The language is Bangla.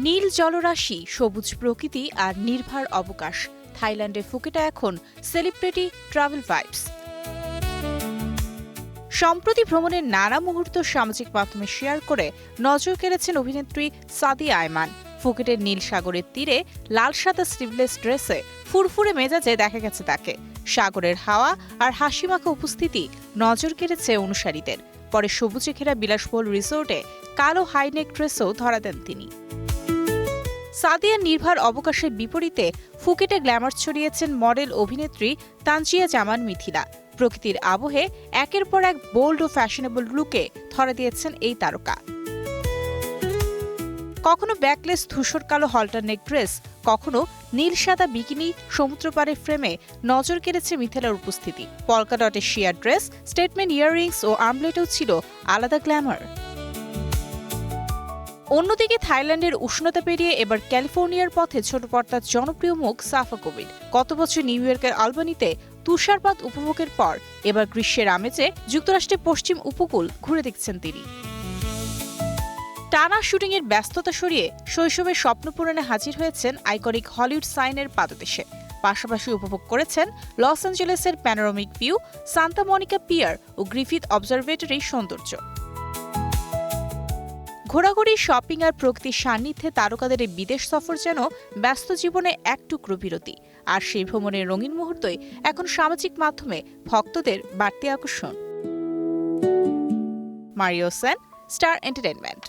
নীল জলরাশি, সবুজ প্রকৃতি আর নির্ভার অবকাশ। থাইল্যান্ডে ফুকেটে এখন সেলিব্রিটি ট্রাভেল ভাইবস। সম্প্রতি ভ্রমণের নানা মুহূর্ত সামাজিক মাধ্যমে শেয়ার করে নজর কেড়েছেন অভিনেত্রী সাদিয়া আয়মান। ফুকেটের নীল সাগরের তীরে লাল সাদা স্লিভলেস ড্রেসে ফুরফুরে মেজাজে দেখা গেছে তাকে। সাগরের হাওয়া আর হাসিমাখা উপস্থিতি নজর কেড়েছে অনুসারীদের। পরে সবুজে ঘেরা বিলাসবহুল রিসোর্টে কালো হাইনেক ড্রেসও ধরা দেন তিনি। সাদিয়ার নির্ভার অবকাশের বিপরীতে ফুকেটে গ্ল্যামার ছড়িয়েছেন মডেল অভিনেত্রী তানজিয়া জামান মিথিলা। প্রকৃতির আবহে একের পর এক বোল্ড ও ফ্যাশনেবল লুকে ধরা দিয়েছেন এই তারকা। কখনো ব্যাকলেস ধূসর কালো হল্টারনেক ড্রেস, কখনো নীল সাদা বিকিনি সমুদ্রপাড়ের ফ্রেমে নজর কেড়েছে মিথিলার উপস্থিতি। পলকা ডটের শিয়ার ড্রেস, স্টেটমেন্ট ইয়াররিংস ও আর্মলেটেও ছিল আলাদা গ্ল্যামার। অন্যদিকে থাইল্যান্ডের উষ্ণতা পেরিয়ে এবার ক্যালিফোর্নিয়ার পথে ছোট পর্দার জনপ্রিয় মুখ সাফা কবির। গত বছর নিউ ইয়র্কের আলবানিতে তুষারপাত উপভোগের পর এবার গ্রীষ্মের আমেজে যুক্তরাষ্ট্রের পশ্চিম উপকূল ঘুরে দেখছেন তিনি। টানা শুটিংয়ের ব্যস্ততা সরিয়ে শৈশবের স্বপ্ন পূরণে হাজির হয়েছেন আইকনিক হলিউড সাইনের পাদদেশে। পাশাপাশি উপভোগ করেছেন লস অ্যাঞ্জেলেসের panoramic view, Santa Monica pier ও গ্রিফিথ অবজারভেটরির সৌন্দর্য। ঘোরাঘুরি, শপিং আর প্রকৃতির সান্নিধ্যে তারকাদের এই বিদেশ সফর যেন ব্যস্ত জীবনে এক টুকরো বিরতি। আর সেই ভ্রমণের রঙিন মুহূর্তই এখন সামাজিক মাধ্যমে ভক্তদের বাড়তি আকর্ষণ। Mario Sen, star entertainment.